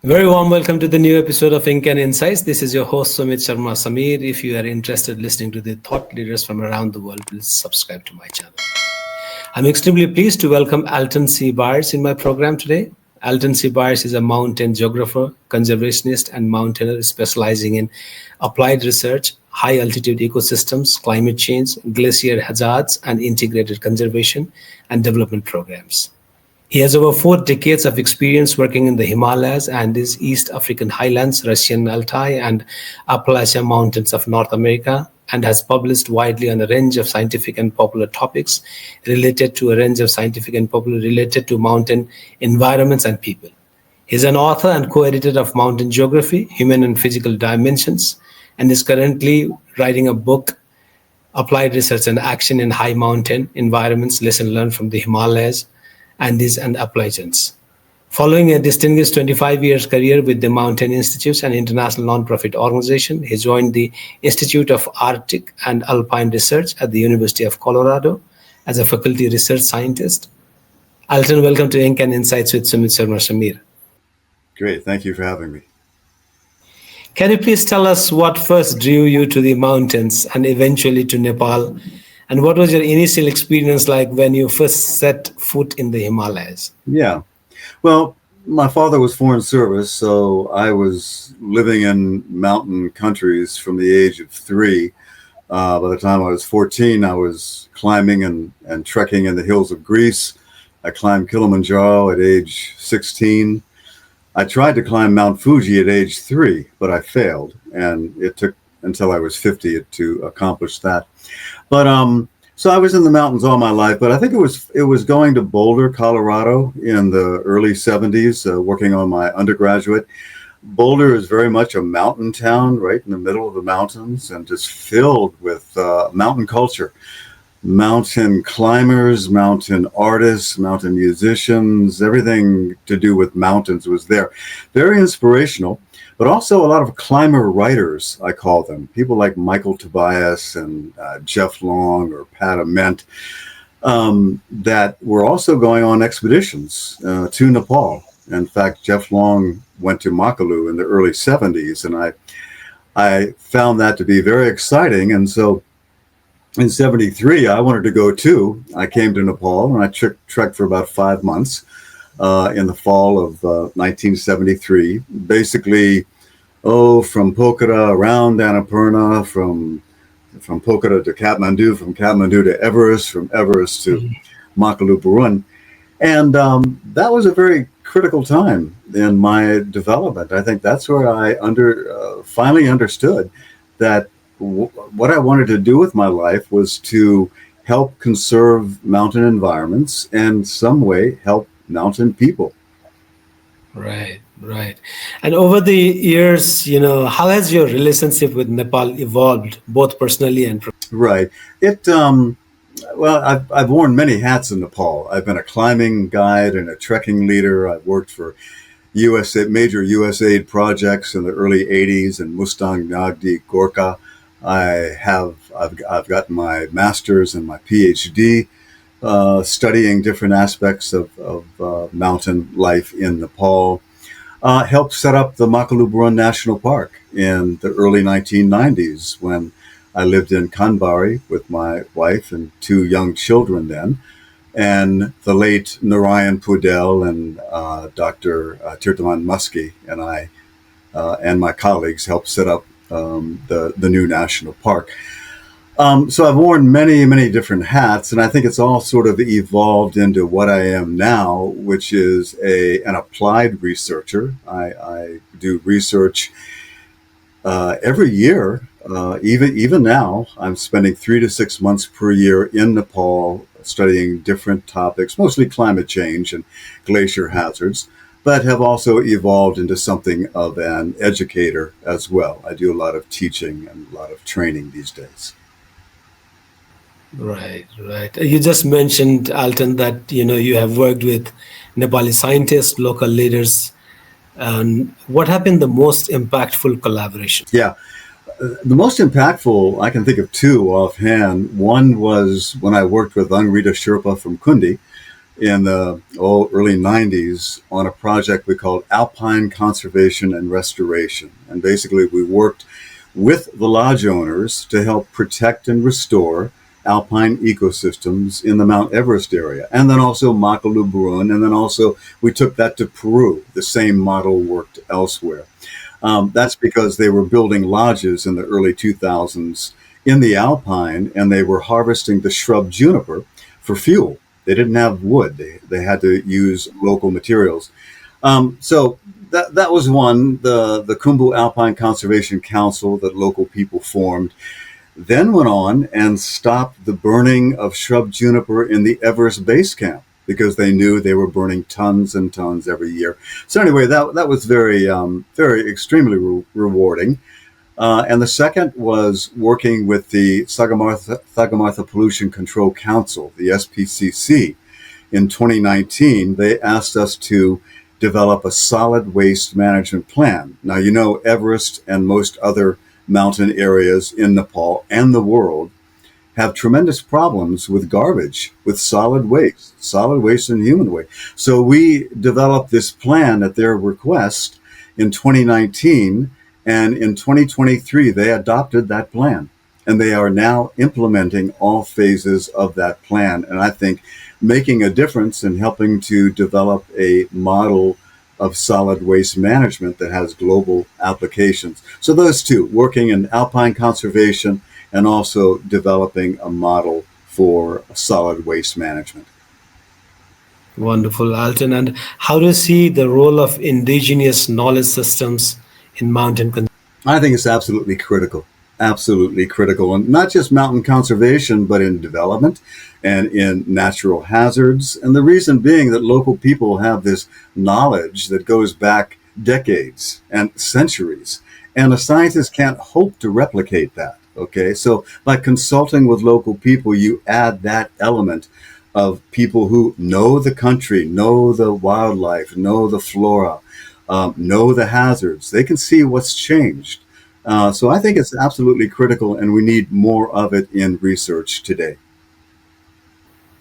Very warm welcome to the new episode of Ink and Insights. This is your host Sumit Sharma Samir. If you are interested in listening to the thought leaders from around the world, please subscribe to my channel. I'm extremely pleased to welcome Alton C. Byers in my program today. Alton C. Byers is a mountain geographer, conservationist, and mountaineer specializing in applied research, high altitude ecosystems, climate change, glacier hazards, and integrated conservation and development programs. He has over 4 decades of experience working in the Himalayas and his East African highlands, Russian Altai, and Appalachian Mountains of North America, and has published widely on a range of scientific and popular topics related to mountain environments and people. He is an author and co-editor of Mountain Geography, Human and Physical Dimensions, and is currently writing a book, Applied Research and Action in High Mountain Environments, Lesson Learned from the Himalayas, Andes and Appalachians. Following a distinguished 25 years career with the Mountain Institutes, an international non-profit organization, he joined the Institute of Arctic and Alpine Research at the University of Colorado as a faculty research scientist. Alton, welcome to Ink and Insights with Sumit Sharma Samir. Great, thank you for having me. Can you please tell us what first drew you to the mountains and eventually to Nepal? And what was your initial experience like when you first set foot in the Himalayas? Yeah, well, my father was Foreign Service, so I was living in mountain countries from the age of 3. By the time I was 14, I was climbing and trekking in the hills of Greece. I climbed Kilimanjaro at age 16. I tried to climb Mount Fuji at age 3, but I failed, and it took until I was 50 to accomplish that. But so I was in the mountains all my life, but I think it was going to Boulder, Colorado in the early 70s, working on my undergraduate. Boulder is very much a mountain town right in the middle of the mountains and just filled with mountain culture. Mountain climbers, mountain artists, mountain musicians, everything to do with mountains was there. Very inspirational. But also a lot of climber writers, I call them. People like Michael Tobias and Jeff Long or Pat Ament that were also going on expeditions to Nepal. In fact, Jeff Long went to Makalu in the early 70s, and I found that to be very exciting. And so in 73, I wanted to go too. I came to Nepal and I trekked for about 5 months. In the fall of 1973, basically, from Pokhara around Annapurna, from Pokhara to Kathmandu, from Kathmandu to Everest, from Everest to Makalu Barun. And that was a very critical time in my development. I think that's where I finally understood that what I wanted to do with my life was to help conserve mountain environments and some way help mountain people. Right. And over the years, how has your relationship with Nepal evolved, both personally and professionally? Right. Well, I've worn many hats in Nepal. I've been a climbing guide and a trekking leader. I've worked for major USAID projects in the early 80s in Mustang Nagdi, Gorkha. I've gotten my master's and my PhD studying different aspects of mountain life in Nepal. Helped set up the Makalu Barun National Park in the early 1990s when I lived in Kanbari with my wife and 2 young children then. And the late Narayan Pudel and Dr. Tirthaman Musky and I and my colleagues helped set up the new national park. So I've worn many, many different hats, and I think it's all sort of evolved into what I am now, which is an applied researcher. I do research every year. Even now, I'm spending 3 to 6 months per year in Nepal studying different topics, mostly climate change and glacier hazards, but have also evolved into something of an educator as well. I do a lot of teaching and a lot of training these days. Right. You just mentioned, Alton, that you have worked with Nepali scientists, local leaders. What have been the most impactful collaboration? Yeah, the most impactful, I can think of 2 offhand. One was when I worked with Angrita Sherpa from Kundi, in the early 90s on a project we called Alpine Conservation and Restoration. And basically, we worked with the lodge owners to help protect and restore alpine ecosystems in the Mount Everest area, and then also Makalu, and then also we took that to Peru. The same model worked elsewhere. That's because they were building lodges in the early 2000s in the Alpine, and they were harvesting the shrub juniper for fuel. They didn't have wood; they had to use local materials. So that was one. The Khumbu Alpine Conservation Council that local people formed then went on and stopped the burning of shrub juniper in the Everest base camp because they knew they were burning tons and tons every year. So anyway, that was very extremely rewarding. And the second was working with the Sagarmatha Pollution Control Council, the SPCC. In 2019, they asked us to develop a solid waste management plan. Now, you know, Everest and most other mountain areas in Nepal and the world have tremendous problems with garbage, with solid waste and human waste. So we developed this plan at their request in 2019, and in 2023 they adopted that plan, and they are now implementing all phases of that plan, and I think making a difference in helping to develop a model of solid waste management that has global applications. So those two, working in alpine conservation and also developing a model for solid waste management. Wonderful, Alton. And how do you see the role of indigenous knowledge systems in mountain conservation? I think it's absolutely critical, and not just mountain conservation, but in development and in natural hazards. And the reason being that local people have this knowledge that goes back decades and centuries, and a scientist can't hope to replicate that. Okay, so by consulting with local people, you add that element of people who know the country, know the wildlife, know the flora, know the hazards. They can see what's changed. So I think it's absolutely critical, and we need more of it in research today.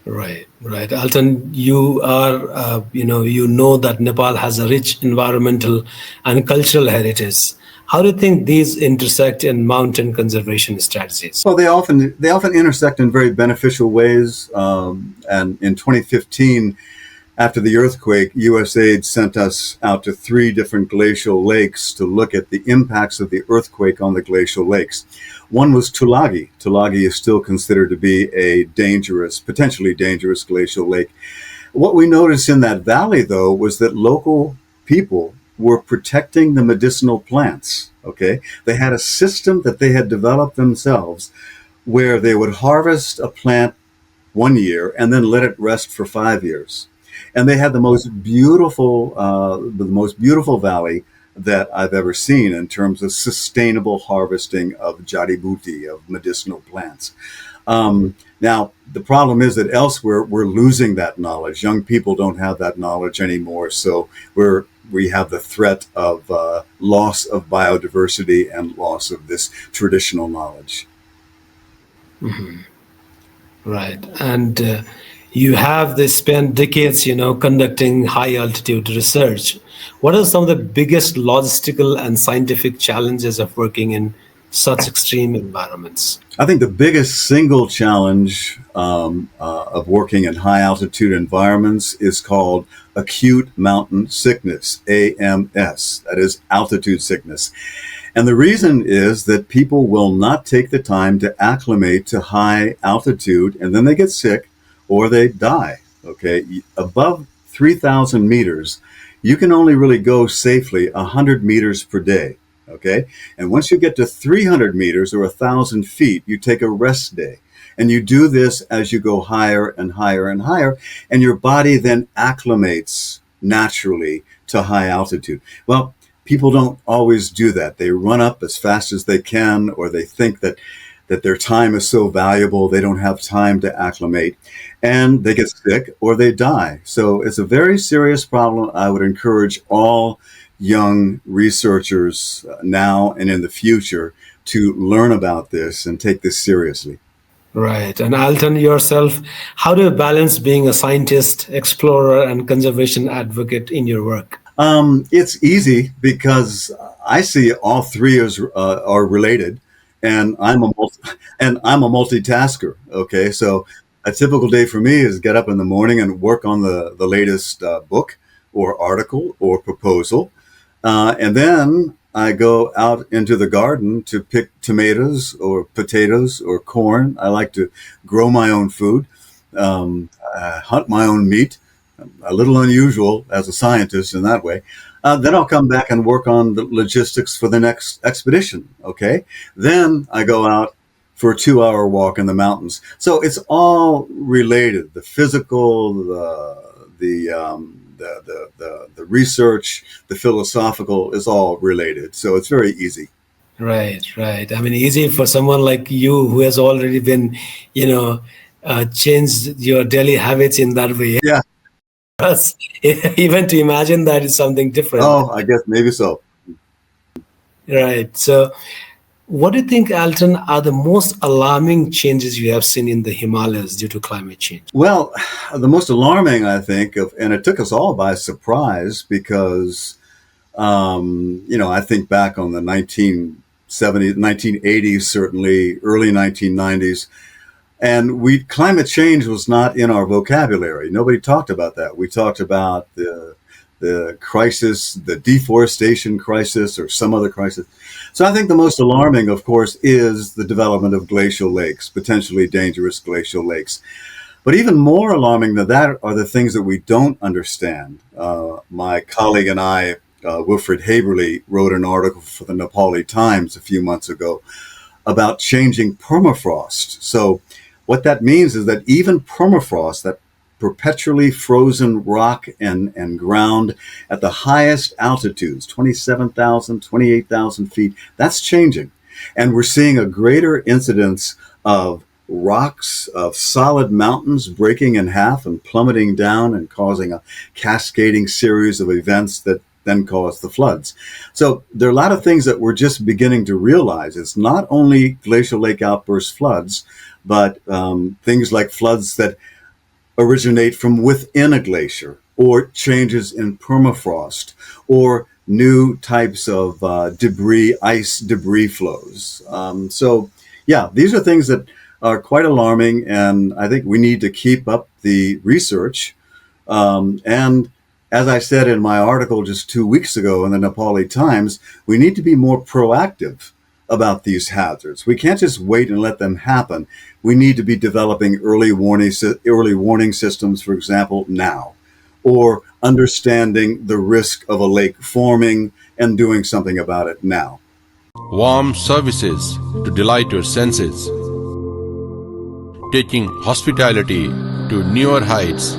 Right, right. Alton, you know that Nepal has a rich environmental and cultural heritage. How do you think these intersect in mountain conservation strategies? Well, they often intersect in very beneficial ways. And in 2015, after the earthquake, USAID sent us out to 3 different glacial lakes to look at the impacts of the earthquake on the glacial lakes. One was Tulagi. Tulagi is still considered to be a potentially dangerous glacial lake. What we noticed in that valley, though, was that local people were protecting the medicinal plants. Okay, they had a system that they had developed themselves where they would harvest a plant one year and then let it rest for 5 years. And they had the most beautiful valley that I've ever seen in terms of sustainable harvesting of jari booty, of medicinal plants. Now, the problem is that elsewhere we're losing that knowledge. Young people don't have that knowledge anymore, so we have the threat of loss of biodiversity and loss of this traditional knowledge. Right. And you have they spent decades, conducting high altitude research. What are some of the biggest logistical and scientific challenges of working in such extreme environments? I think the biggest single challenge of working in high altitude environments is called acute mountain sickness, AMS, that is altitude sickness. And the reason is that people will not take the time to acclimate to high altitude, and then they get sick or they die. Okay, above 3,000 meters, you can only really go safely 100 meters per day. Okay, and once you get to 300 meters or 1,000 feet, you take a rest day. And you do this as you go higher and higher and higher, and your body then acclimates naturally to high altitude. Well, people don't always do that. They run up as fast as they can, or they think that their time is so valuable, they don't have time to acclimate, and they get sick or they die. So it's a very serious problem. I would encourage all young researchers now and in the future to learn about this and take this seriously. Right. And Alton, yourself, how do you balance being a scientist, explorer, and conservation advocate in your work? It's easy because I see all three as are related, and I'm a multitasker. Okay, so a typical day for me is get up in the morning and work on the latest book or article or proposal, and then I go out into the garden to pick tomatoes or potatoes or corn. I like to grow my own food, hunt my own meat, a little unusual as a scientist in that way. Then I'll come back and work on the logistics for the next expedition. Okay. Then I go out for a 2 hour walk in the mountains. So it's all related. The physical, the research, the philosophical is all related. So it's very easy. Right, right. I mean, easy for someone like you who has already been, you know, changed your daily habits in that way. Yeah. Us, even to imagine that is something different. Oh, I guess maybe so. Right. So, what do you think, Alton, are the most alarming changes you have seen in the Himalayas due to climate change? Well, the most alarming, I think, and it took us all by surprise because, I think back on the 1970s, 1980s, certainly early 1990s, and climate change was not in our vocabulary. Nobody talked about that. We talked about the crisis, the deforestation crisis, or some other crisis. So I think the most alarming, of course, is the development of glacial lakes, potentially dangerous glacial lakes. But even more alarming than that are the things that we don't understand. My colleague and I, Wilfred Haberly, wrote an article for the Nepali Times a few months ago about changing permafrost. So what that means is that even permafrost, that perpetually frozen rock and ground at the highest altitudes, 27,000, 28,000 feet, that's changing. And we're seeing a greater incidence of rocks, of solid mountains breaking in half and plummeting down and causing a cascading series of events that then cause the floods. So there are a lot of things that we're just beginning to realize. It's not only glacial lake outburst floods, but things like floods that originate from within a glacier, or changes in permafrost, or new types of ice debris flows. So yeah, these are things that are quite alarming, and I think we need to keep up the research. And as I said in my article just 2 weeks ago in the Nepali Times, we need to be more proactive about these hazards. We can't just wait and let them happen. We need to be developing early warning systems, for example, now, or understanding the risk of a lake forming and doing something about it now. Warm services to delight your senses, taking hospitality to newer heights.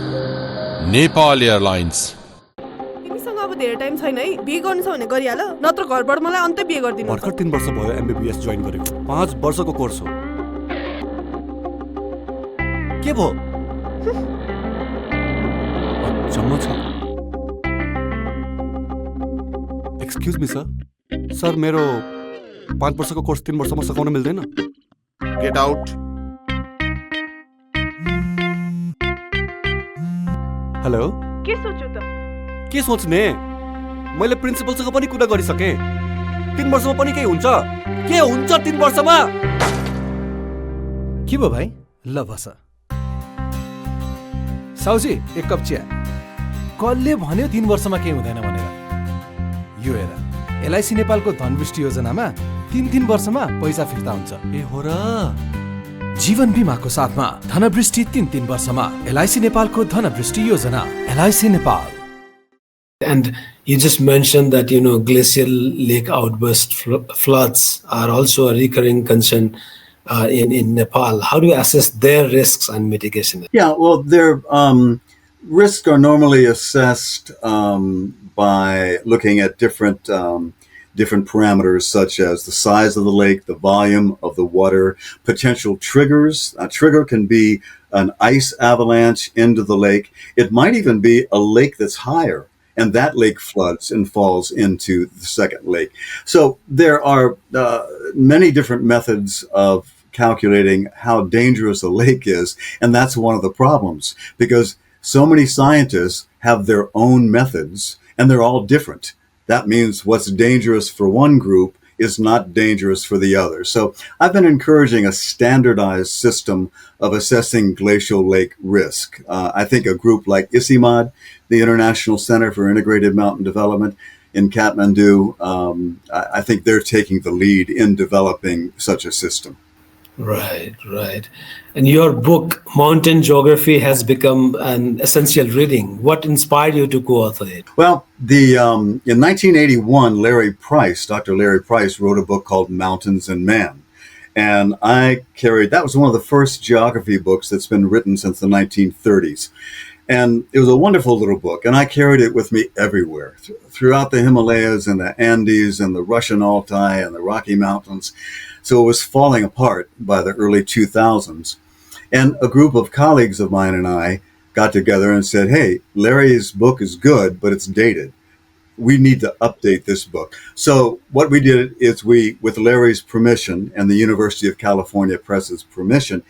Nepal Airlines. तिमीसँग अब धेरै time छैन है, बिहे गर्नु छ भने गरिहाल, नत्र घरबाट मलाई अन्तै बिहे गर्दिनु। भर्खर 3 वर्ष भयो एमबीबीएस जोइन गरेको। 5 वर्षको कोर्स हो। के भो? अचम्म छ। Excuse me sir. सर मेरो 5 वर्षको कोर्स 3 वर्षमा सकाउन मिल्दैन? Get out. हेलो? के सोच्यो त? के सोच्ने? मैले प्रिन्सिपलसँग पनि कुरा गरिसके। 3 वर्षमा पनि के हुन्छ? के हुन्छ 3 वर्षमा? के भयो भाइ? ल बस। साउजी एक कप चिया। कसले भन्यो 3 वर्षमा के हुँदैन भनेर? यो हेर, एलआईसी नेपालको धनवृष्टि योजनामा 3 वर्षमा पैसा फिर्ता हुन्छ। ए हो र? जीवन बीमाको साथमा धनवृष्टि 3 वर्षमा एलआईसी नेपालको धनवृष्टि योजना। LIC Nepal. And you just mentioned that, glacial lake outburst floods are also a recurring concern in Nepal. How do you assess their risks and mitigation? Yeah, well, their risks are normally assessed by looking at different parameters, such as the size of the lake, the volume of the water, potential triggers. A trigger can be an ice avalanche into the lake. It might even be a lake that's higher, and that lake floods and falls into the second lake. So there are many different methods of calculating how dangerous a lake is. And that's one of the problems, because so many scientists have their own methods and they're all different. That means what's dangerous for one group is not dangerous for the other. So I've been encouraging a standardized system of assessing glacial lake risk. I think a group like ICIMAD, the International Center for Integrated Mountain Development in Kathmandu, I think they're taking the lead in developing such a system. Right, right. And your book, Mountain Geography, has become an essential reading. What inspired you to co-author it? Well, in 1981, Dr. Larry Price wrote a book called Mountains and Man. And that was one of the first geography books that's been written since the 1930s. And it was a wonderful little book, and I carried it with me everywhere, throughout the Himalayas and the Andes and the Russian Altai and the Rocky Mountains. So it was falling apart by the early 2000s. And a group of colleagues of mine and I got together and said, hey, Larry's book is good, but it's dated. We need to update this book. So what we did is with Larry's permission and the University of California Press's permission,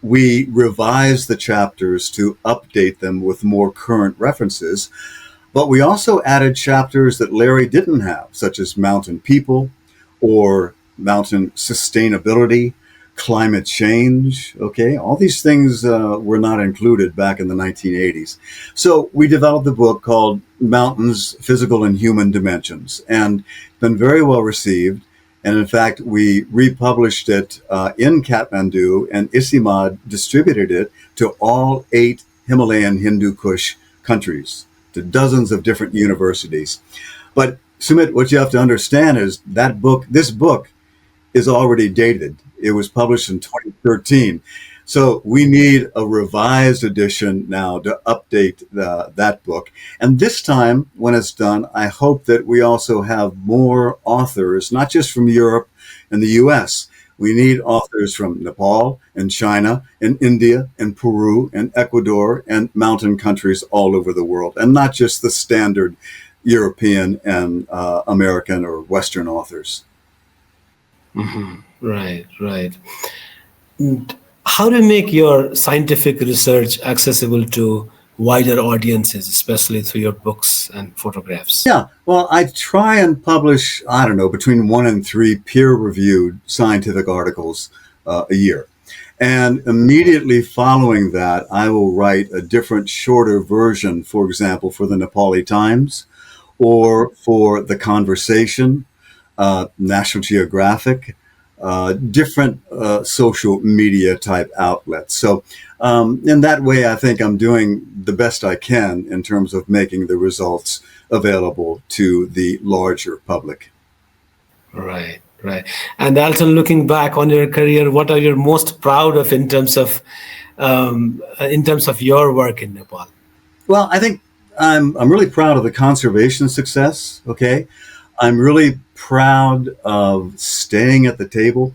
we revised the chapters to update them with more current references. But we also added chapters that Larry didn't have, such as mountain people or mountain sustainability, climate change, okay? All these things were not included back in the 1980s. So we developed a book called Mountains, Physical and Human Dimensions, and it's been very well received. And in fact, we republished it in Kathmandu, and ICIMAD distributed it to all 8 Himalayan Hindu Kush countries, to dozens of different universities. But Sumit, what you have to understand is this book is already dated. It was published in 2013. So we need a revised edition now to update that book. And this time, when it's done, I hope that we also have more authors, not just from Europe and the US. We need authors from Nepal and China and India and Peru and Ecuador and mountain countries all over the world, and not just the standard European and American or Western authors. Mm-hmm. Right, right. And how do you make your scientific research accessible to wider audiences, especially through your books and photographs? Yeah, well, I try and publish, between 1 and 3 peer-reviewed scientific articles a year. And immediately following that, I will write a different, shorter version, for example, for the Nepali Times or for The Conversation, National Geographic, different social media type outlets. So in that way, I think I'm doing the best I can in terms of making the results available to the larger public. Right, right. And Alton, looking back on your career, what are you most proud of in terms of your work in Nepal? Well, I think I'm really proud of the conservation success. Okay, I'm really proud of staying at the table,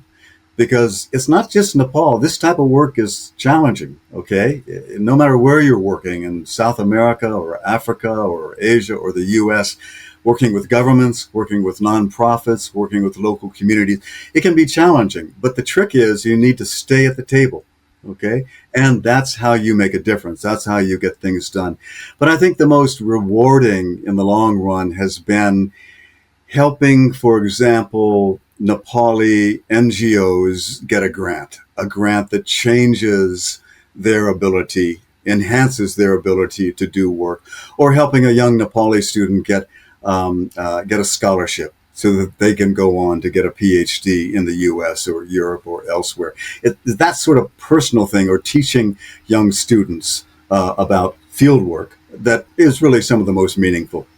because it's not just Nepal. This type of work is challenging, okay? No matter where you're working, in South America or Africa or Asia or the US, working with governments, working with nonprofits, working with local communities, it can be challenging. But the trick is you need to stay at the table, okay? And that's how you make a difference. That's how you get things done. But I think the most rewarding in the long run has been helping, for example, Nepali NGOs get a grant that changes their ability, enhances their ability to do work, or helping a young Nepali student get a scholarship so that they can go on to get a PhD in the US or Europe or elsewhere. That sort of personal thing, or teaching young students about fieldwork, that is really some of the most meaningful.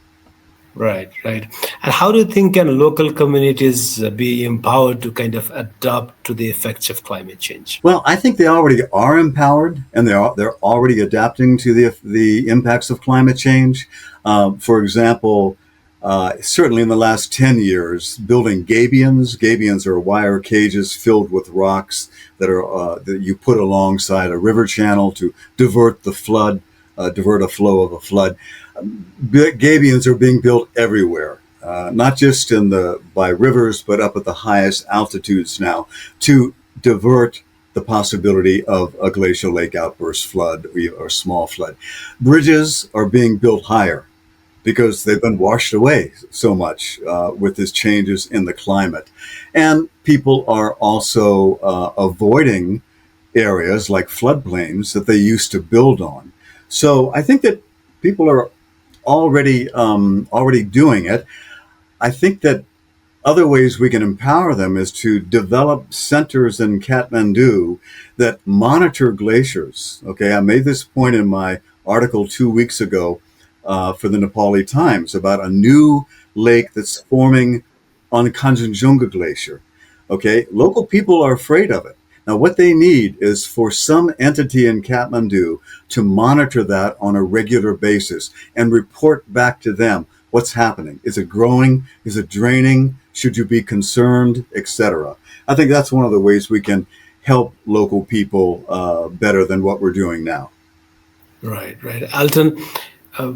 Right, right. And how do you think can local communities be empowered to kind of adapt to the effects of climate change? Well, I think they already are empowered, and they're already adapting to the impacts of climate change. For example, certainly in the last 10 years, building gabions. Gabions are wire cages filled with rocks that you put alongside a river channel to divert a flow of a flood. Gabions are being built everywhere, not just by rivers, but up at the highest altitudes now, to divert the possibility of a glacial lake outburst flood or small flood. Bridges are being built higher because they've been washed away so much with these changes in the climate. And people are also avoiding areas like floodplains that they used to build on. So I think that people are already doing it. I think that other ways we can empower them is to develop centers in Kathmandu that monitor glaciers. Okay, I made this point in my article 2 weeks ago for the Nepali Times about a new lake that's forming on Kanchenjunga Glacier. Okay, local people are afraid of it. Now, what they need is for some entity in Kathmandu to monitor that on a regular basis and report back to them what's happening. Is it growing? Is it draining? Should you be concerned, etc.? I think that's one of the ways we can help local people better than what we're doing now. Right. Alton,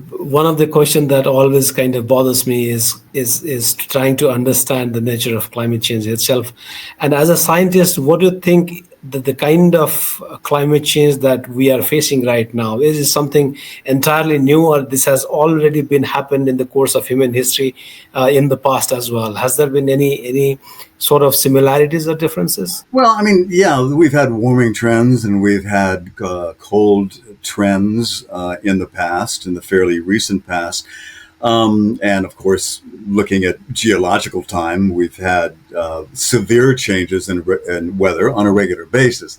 one of the questions that always kind of bothers me is trying to understand the nature of climate change itself. And as a scientist, what do you think that the kind of climate change that we are facing right now is something entirely new, or this has already been happened in the course of human history in the past as well? Has there been any sort of similarities or differences? Well, I mean, yeah, we've had warming trends and we've had cold trends in the past, in the fairly recent past. And of course, looking at geological time, we've had severe changes in weather on a regular basis.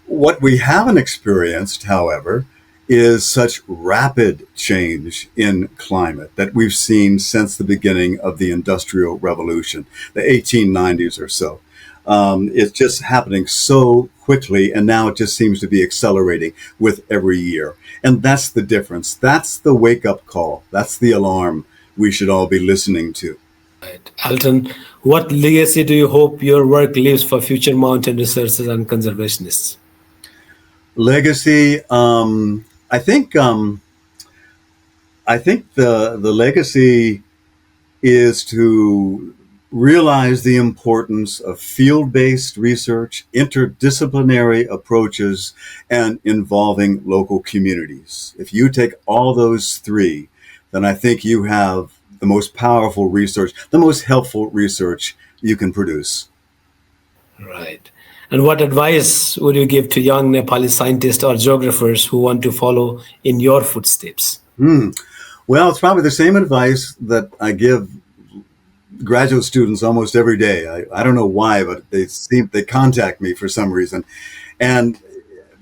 What we haven't experienced, however, is such rapid change in climate that we've seen since the beginning of the Industrial Revolution, the 1890s or so. It's just happening so quickly, and now it just seems to be accelerating with every year. And that's the difference. That's the wake-up call. That's the alarm we should all be listening to. Right. Alton, what legacy do you hope your work leaves for future mountain researchers and conservationists? Legacy, I think the legacy is to realize the importance of field-based research, interdisciplinary approaches, and involving local communities. If you take all those three, then I think you have the most powerful research, the most helpful research you can produce. Right. And what advice would you give to young Nepali scientists or geographers who want to follow in your footsteps? Well, it's probably the same advice that I give graduate students almost every day. I don't know why, but they contact me for some reason. And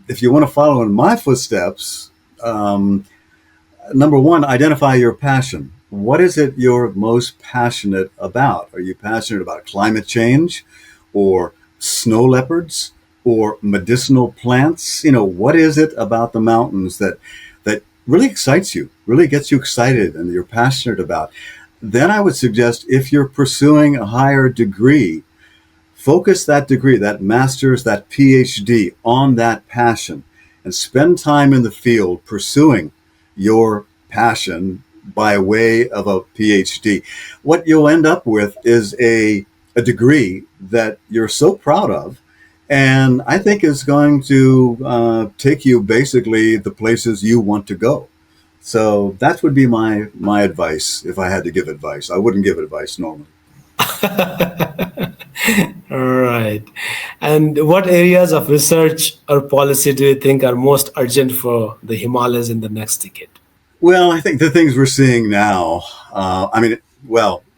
if you want to follow in my footsteps, number one, identify your passion. What is it you're most passionate about? Are you passionate about climate change or snow leopards or medicinal plants? What is it about the mountains that really excites you, really gets you excited and you're passionate about? Then I would suggest, if you're pursuing a higher degree, focus that degree, that master's, that PhD on that passion, and spend time in the field pursuing your passion by way of a PhD. What you'll end up with is a degree that you're so proud of, and I think is going to take you basically the places you want to go. So that would be my advice if I had to give advice. I wouldn't give advice normally. Right. And what areas of research or policy do you think are most urgent for the Himalayas in the next decade? Well, I think the things we're seeing now,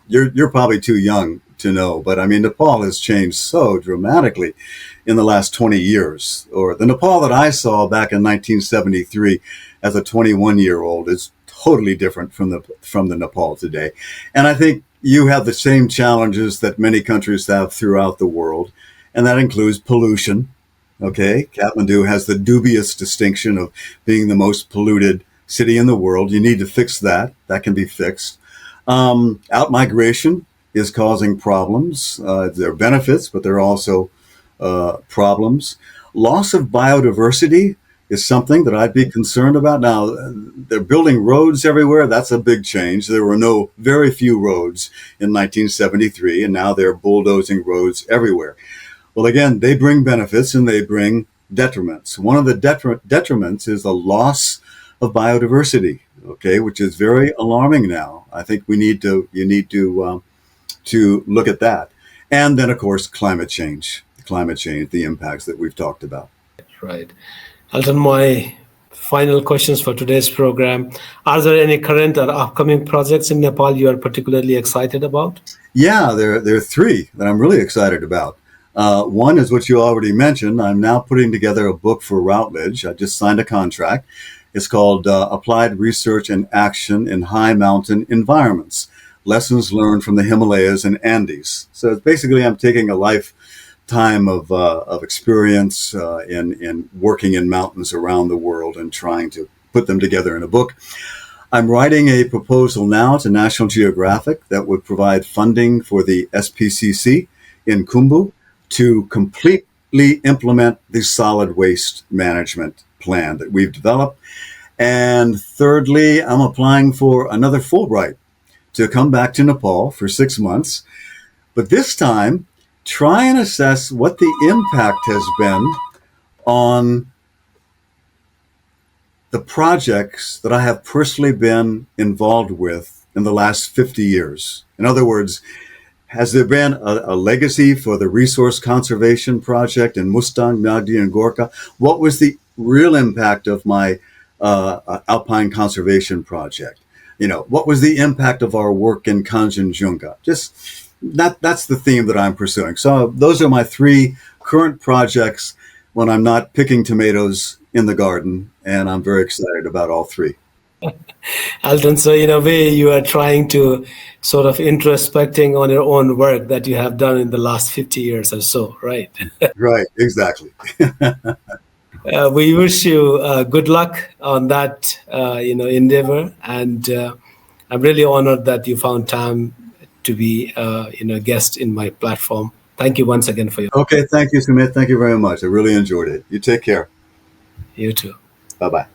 you're probably too young to know, but I mean, Nepal has changed so dramatically in the last 20 years. Or the Nepal that I saw back in 1973 as a 21-year-old is totally different from the Nepal today. And I think you have the same challenges that many countries have throughout the world, and that includes pollution. Okay, Kathmandu has the dubious distinction of being the most polluted city in the world. You need to fix that. That can be fixed. Outmigration is causing problems. There are benefits, but there are also problems. Loss of biodiversity is something that I'd be concerned about. Now, they're building roads everywhere. That's a big change. There were very few roads in 1973, and now they're bulldozing roads everywhere. Well, again, they bring benefits and they bring detriments. One of the detriments is the loss of biodiversity, okay, which is very alarming now. I think you need to look at that. And then, of course, climate change, the impacts that we've talked about. Right. Alton, my final questions for today's program. Are there any current or upcoming projects in Nepal you are particularly excited about? Yeah, there are three that I'm really excited about. One is what you already mentioned. I'm now putting together a book for Routledge. I just signed a contract. It's called Applied Research and Action in High Mountain Environments, Lessons Learned from the Himalayas and Andes. So basically, I'm taking a lifetime of experience in working in mountains around the world and trying to put them together in a book. I'm writing a proposal now to National Geographic that would provide funding for the SPCC in Khumbu to completely implement the solid waste management plan that we've developed. And thirdly, I'm applying for another Fulbright to come back to Nepal for 6 months, but this time try and assess what the impact has been on the projects that I have personally been involved with in the last 50 years. In other words, has there been a legacy for the resource conservation project in Mustang, Nagdi, and Gorkha? What was the real impact of my alpine conservation project? What was the impact of our work in Kanchenjunga? Just that's the theme that I'm pursuing. So those are my three current projects when I'm not picking tomatoes in the garden, and I'm very excited about all three. Alton, so in a way, you are trying to sort of introspecting on your own work that you have done in the last 50 years or so, right? Right, exactly. We wish you good luck on that, endeavor, and I'm really honored that you found time to be, a guest in my platform. Thank you once again for your. Okay, thank you, Sumit. Thank you very much. I really enjoyed it. You take care. You too. Bye-bye.